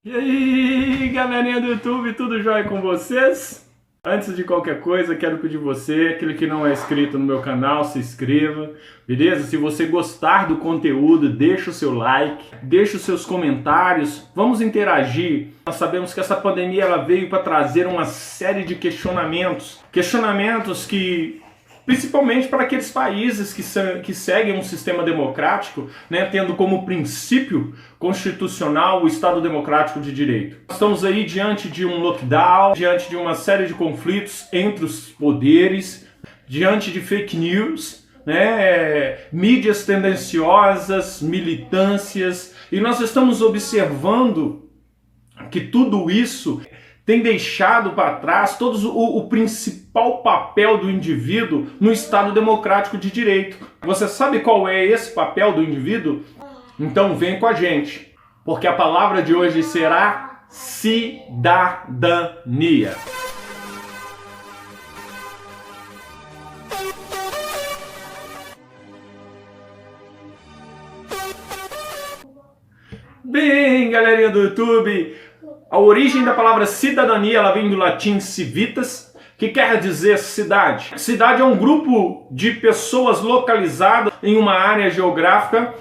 E aí, galerinha do YouTube, tudo jóia com vocês? Antes de qualquer coisa, quero pedir você, aquele que não é inscrito no meu canal, se inscreva, beleza? Se você gostar do conteúdo, deixa o seu like, deixa os seus comentários, vamos interagir. Nós sabemos que essa pandemia ela veio para trazer uma série de questionamentos que principalmente para aqueles países que seguem um sistema democrático, né, tendo como princípio constitucional o Estado Democrático de Direito. Estamos aí diante de um lockdown, diante de uma série de conflitos entre os poderes, diante de fake news, né, mídias tendenciosas, militâncias, e nós estamos observando que tudo isso tem deixado para trás o principal papel do indivíduo no Estado Democrático de Direito. Você sabe qual é esse papel do indivíduo? Então vem com a gente, porque a palavra de hoje será cidadania. Bem, galerinha do YouTube, a origem da palavra cidadania ela vem do latim civitas, que quer dizer cidade. Cidade é um grupo de pessoas localizadas em uma área geográfica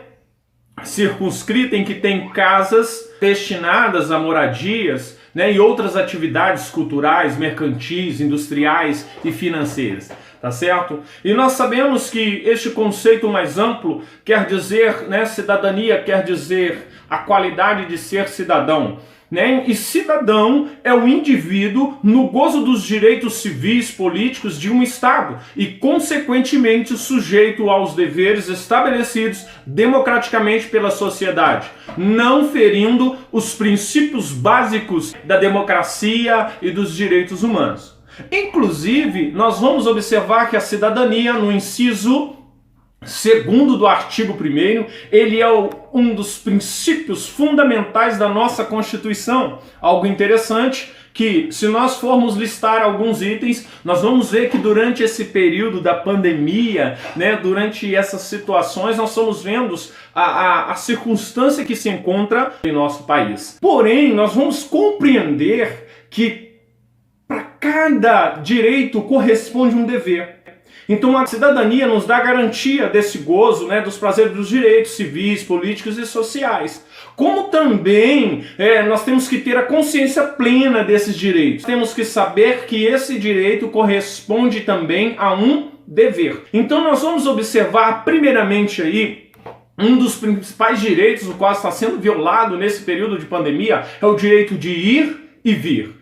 circunscrita em que tem casas destinadas a moradias, né, e outras atividades culturais, mercantis, industriais e financeiras. Tá certo? E nós sabemos que este conceito mais amplo quer dizer, né, cidadania quer dizer a qualidade de ser cidadão. Né? E cidadão é o indivíduo no gozo dos direitos civis, políticos de um Estado e, consequentemente, sujeito aos deveres estabelecidos democraticamente pela sociedade, não ferindo os princípios básicos da democracia e dos direitos humanos. Inclusive, nós vamos observar que a cidadania, no inciso segundo do artigo 1º, ele é um dos princípios fundamentais da nossa Constituição. Algo interessante que, se nós formos listar alguns itens, nós vamos ver que durante esse período da pandemia, né, durante essas situações, nós estamos vendo a circunstância que se encontra em nosso país. Porém, nós vamos compreender que para cada direito corresponde um dever. Então a cidadania nos dá garantia desse gozo, né, dos prazeres dos direitos civis, políticos e sociais. Como também nós temos que ter a consciência plena desses direitos. Temos que saber que esse direito corresponde também a um dever. Então nós vamos observar primeiramente aí um dos principais direitos, o qual está sendo violado nesse período de pandemia, é o direito de ir e vir.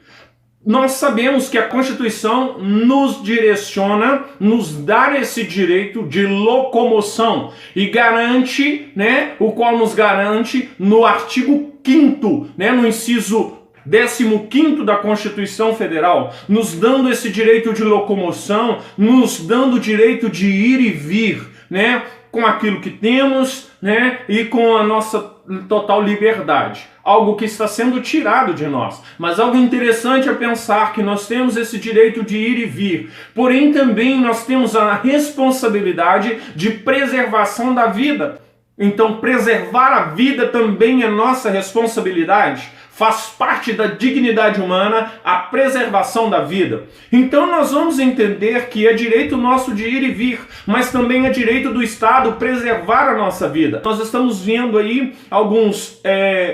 Nós sabemos que a Constituição nos direciona, nos dá esse direito de locomoção e garante, né, o qual nos garante no artigo 5º, né, no inciso 15º da Constituição Federal, nos dando esse direito de locomoção, nos dando o direito de ir e vir, né, com aquilo que temos, né, e com a nossa total liberdade. Algo que está sendo tirado de nós. Mas algo interessante é pensar que nós temos esse direito de ir e vir. Porém, também nós temos a responsabilidade de preservação da vida. Então, preservar a vida também é nossa responsabilidade. Faz parte da dignidade humana a preservação da vida. Então nós vamos entender que é direito nosso de ir e vir, mas também é direito do Estado preservar a nossa vida. Nós estamos vendo aí alguns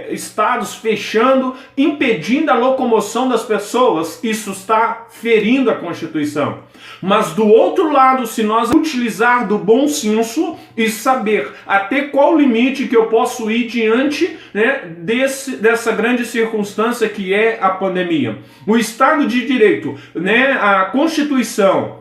estados fechando, impedindo a locomoção das pessoas. Isso está ferindo a Constituição. Mas do outro lado, se nós utilizar do bom senso e saber até qual limite que eu posso ir diante, né, dessa grande circunstância que é a pandemia. O Estado de Direito, né, a Constituição,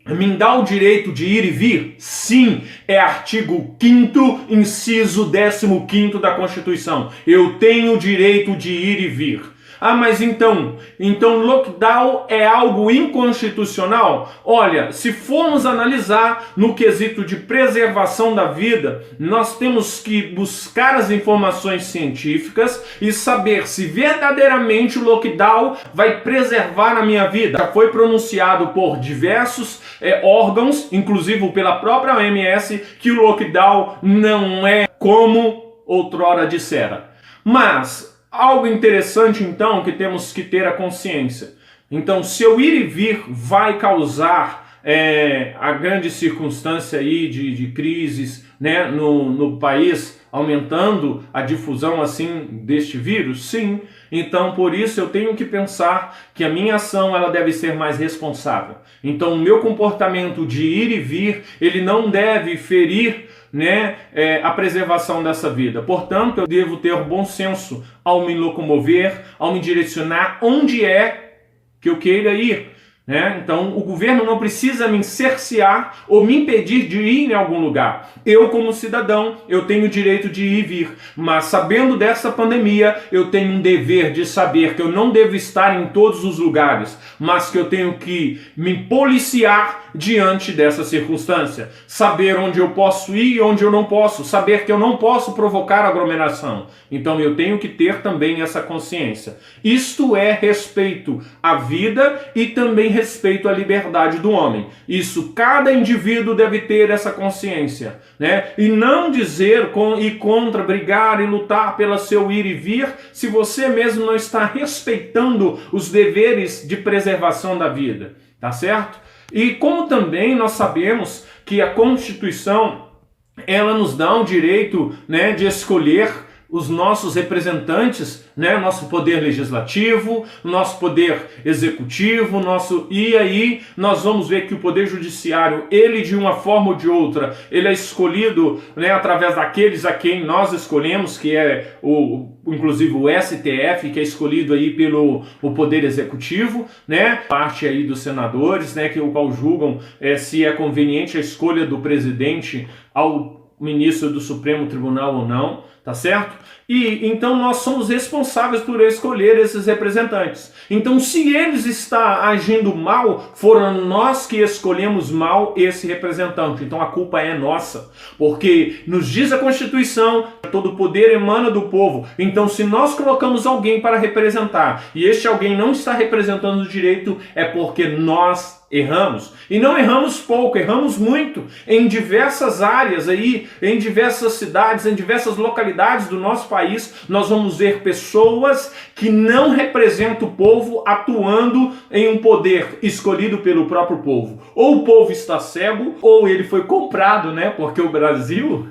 me dá o direito de ir e vir? Sim, é artigo 5º, inciso 15º da Constituição. Eu tenho o direito de ir e vir. Ah, mas então lockdown é algo inconstitucional? Olha, se formos analisar no quesito de preservação da vida, nós temos que buscar as informações científicas e saber se verdadeiramente o lockdown vai preservar a minha vida. Já foi pronunciado por diversos órgãos, inclusive pela própria OMS, que o lockdown não é como outrora dissera. Mas Algo interessante, então, que temos que ter a consciência. Então, se eu ir e vir vai causar a grande circunstância aí de crises, né, no país, aumentando a difusão assim deste vírus, sim. Então, por isso eu tenho que pensar que a minha ação ela deve ser mais responsável. Então, o meu comportamento de ir e vir, ele não deve ferir, né, a preservação dessa vida. Portanto, eu devo ter bom senso ao me locomover, ao me direcionar onde é que eu queira ir. Né? Então, o governo não precisa me cercear ou me impedir de ir em algum lugar. Eu, como cidadão, eu tenho o direito de ir e vir. Mas, sabendo dessa pandemia, eu tenho um dever de saber que eu não devo estar em todos os lugares, mas que eu tenho que me policiar diante dessa circunstância. Saber onde eu posso ir e onde eu não posso. Saber que eu não posso provocar aglomeração. Então, eu tenho que ter também essa consciência. Isto é respeito à vida e também respeito à liberdade do homem. Isso, cada indivíduo deve ter essa consciência, né? E não dizer ir contra, brigar e lutar pelo seu ir e vir, se você mesmo não está respeitando os deveres de preservação da vida, tá certo? E como também nós sabemos que a Constituição, ela nos dá o direito, né, de escolher os nossos representantes, né, nosso poder legislativo, nosso poder executivo, e aí nós vamos ver que o poder judiciário, ele de uma forma ou de outra, ele é escolhido, né, através daqueles a quem nós escolhemos, que é inclusive o STF, que é escolhido aí pelo o poder executivo, né, parte aí dos senadores, né, que o qual julgam se é conveniente a escolha do presidente ao ministro do Supremo Tribunal ou não, tá certo? E então nós somos responsáveis por escolher esses representantes. Então, se eles estão agindo mal, foram nós que escolhemos mal esse representante. Então a culpa é nossa, porque nos diz a Constituição, todo o poder emana do povo. Então, se nós colocamos alguém para representar e este alguém não está representando o direito, é porque nós erramos. E não erramos pouco, erramos muito em diversas áreas aí, em diversas cidades, em diversas localidades do nosso país. Nós vamos ver pessoas que não representam o povo atuando em um poder escolhido pelo próprio povo. Ou o povo está cego, ou ele foi comprado, né? Porque o Brasil,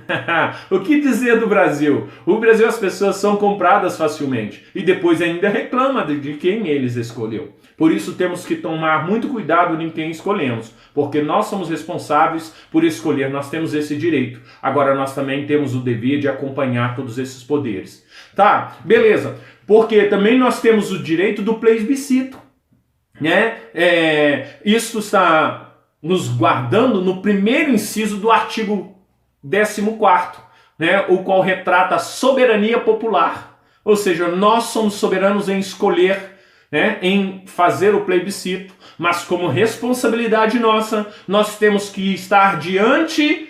o que dizer do Brasil? O Brasil, as pessoas são compradas facilmente e depois ainda reclama de quem eles escolheu. Por isso temos que tomar muito cuidado em quem escolhemos, porque nós somos responsáveis por escolher, nós temos esse direito. Agora nós também temos o dever de acompanhar todos esses poderes. Tá, beleza. Porque também nós temos o direito do plebiscito, né? Isso está nos guardando no primeiro inciso do artigo 14º, né? O qual retrata a soberania popular. Ou seja, nós somos soberanos em escolher, né, em fazer o plebiscito, mas como responsabilidade nossa, nós temos que estar diante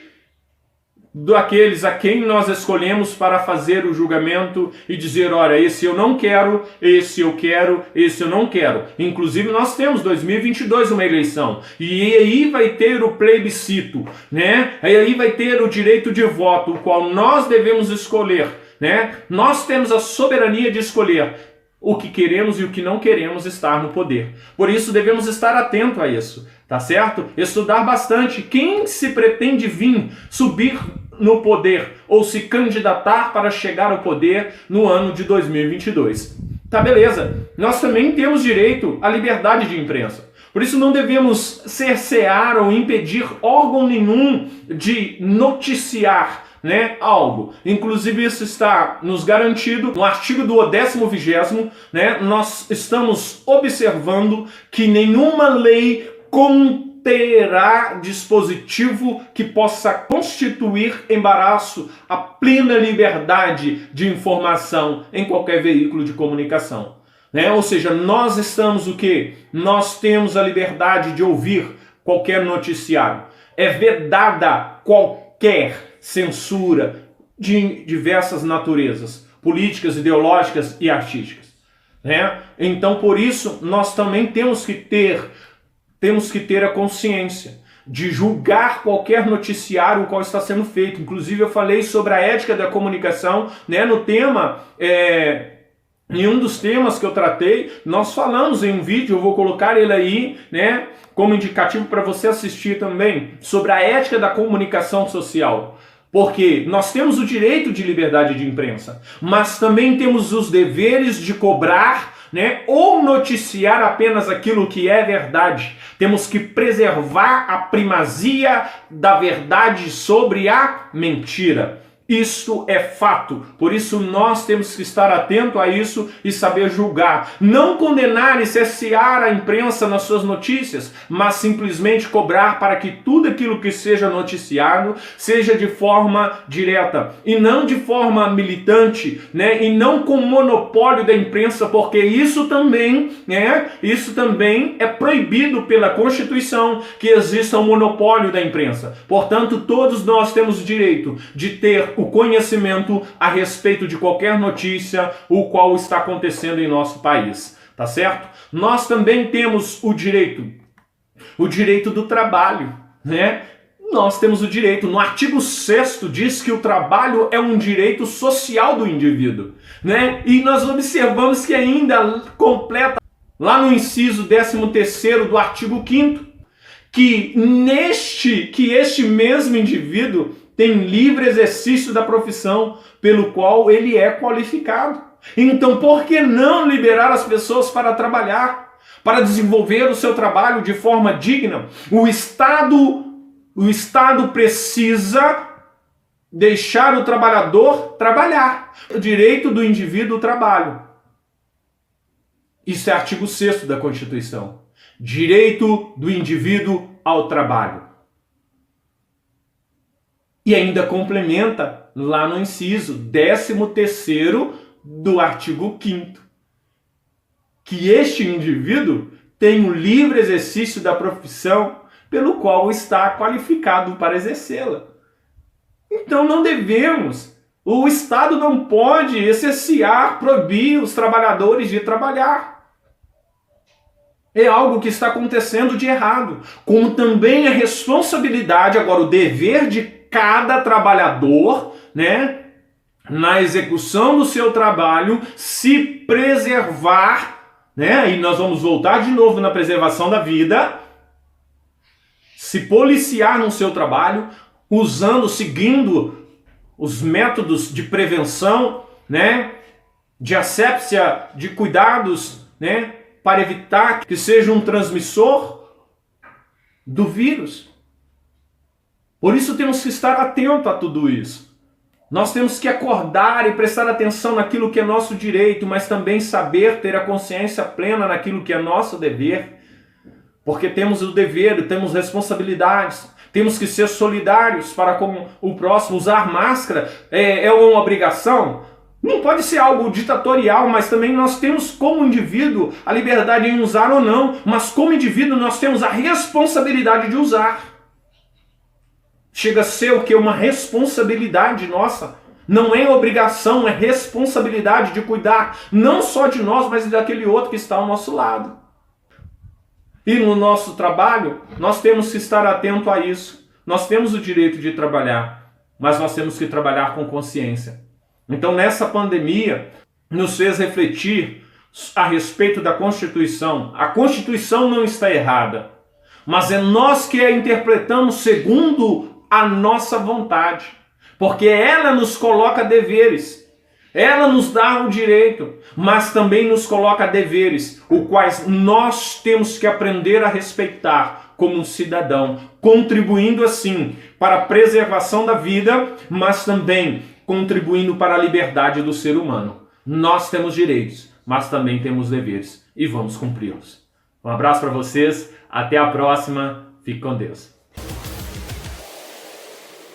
daqueles a quem nós escolhemos para fazer o julgamento e dizer, olha, esse eu não quero, esse eu quero, esse eu não quero. Inclusive nós temos 2022 uma eleição, e aí vai ter o plebiscito, né? E aí vai ter o direito de voto, o qual nós devemos escolher, né? Nós temos a soberania de escolher o que queremos e o que não queremos estar no poder. Por isso devemos estar atentos a isso, tá certo? Estudar bastante. Quem se pretende vir, subir no poder ou se candidatar para chegar ao poder no ano de 2022. Tá, beleza. Nós também temos direito à liberdade de imprensa. Por isso não devemos cercear ou impedir órgão nenhum de noticiar, né, algo. Inclusive isso está nos garantido no artigo do 10º, né, nós estamos observando que nenhuma lei conterá dispositivo que possa constituir embaraço à plena liberdade de informação em qualquer veículo de comunicação. Né? Ou seja, nós estamos o quê? Nós temos a liberdade de ouvir qualquer noticiário. É vedada qualquer censura de diversas naturezas, políticas, ideológicas e artísticas, né? Então, por isso, nós também temos que ter a consciência de julgar qualquer noticiário o qual está sendo feito. Inclusive, eu falei sobre a ética da comunicação, né, no tema Em um dos temas que eu tratei, nós falamos em um vídeo, eu vou colocar ele aí, né, como indicativo para você assistir também, sobre a ética da comunicação social. Porque nós temos o direito de liberdade de imprensa, mas também temos os deveres de cobrar, né, ou noticiar apenas aquilo que é verdade. Temos que preservar a primazia da verdade sobre a mentira. Isto é fato, por isso nós temos que estar atento a isso e saber julgar. Não condenar e cercear a imprensa nas suas notícias, mas simplesmente cobrar para que tudo aquilo que seja noticiado seja de forma direta e não de forma militante, né? E não com monopólio da imprensa, porque isso também é proibido pela Constituição, que exista um monopólio da imprensa. Portanto, todos nós temos o direito de ter o conhecimento a respeito de qualquer notícia o qual está acontecendo em nosso país, tá certo? Nós também temos o direito do trabalho, né? Nós temos o direito, no artigo 6º diz que o trabalho é um direito social do indivíduo, né? E nós observamos que ainda completa lá no inciso 13º do artigo 5º que este mesmo indivíduo tem livre exercício da profissão pelo qual ele é qualificado. Então, por que não liberar as pessoas para trabalhar, para desenvolver o seu trabalho de forma digna? O Estado precisa deixar o trabalhador trabalhar. O direito do indivíduo ao trabalho. Isso é artigo 6º da Constituição. Direito do indivíduo ao trabalho. E ainda complementa lá no inciso 13º do artigo 5º, que este indivíduo tem o livre exercício da profissão pelo qual está qualificado para exercê-la. Então não devemos, o Estado não pode cercear, proibir os trabalhadores de trabalhar. É algo que está acontecendo de errado. Como também a responsabilidade, agora o dever de cada trabalhador, né, na execução do seu trabalho, se preservar, né, e nós vamos voltar de novo na preservação da vida, se policiar no seu trabalho, seguindo os métodos de prevenção, né, de asepsia, de cuidados, né, para evitar que seja um transmissor do vírus. Por isso temos que estar atento a tudo isso. Nós temos que acordar e prestar atenção naquilo que é nosso direito, mas também saber ter a consciência plena naquilo que é nosso dever. Porque temos o dever, temos responsabilidades, temos que ser solidários para com o próximo. Usar máscara é uma obrigação? Não pode ser algo ditatorial, mas também nós temos como indivíduo a liberdade em usar ou não, mas como indivíduo nós temos a responsabilidade de usar. Chega a ser o que? Uma responsabilidade nossa. Não é obrigação, é responsabilidade de cuidar não só de nós, mas daquele outro que está ao nosso lado. E no nosso trabalho, nós temos que estar atento a isso. Nós temos o direito de trabalhar, mas nós temos que trabalhar com consciência. Então, nessa pandemia, nos fez refletir a respeito da Constituição. A Constituição não está errada, mas é nós que a interpretamos segundo a nossa vontade, porque ela nos coloca deveres, ela nos dá o direito, mas também nos coloca deveres, os quais nós temos que aprender a respeitar como um cidadão, contribuindo assim para a preservação da vida, mas também contribuindo para a liberdade do ser humano. Nós temos direitos, mas também temos deveres e vamos cumpri-los. Um abraço para vocês, até a próxima, fique com Deus.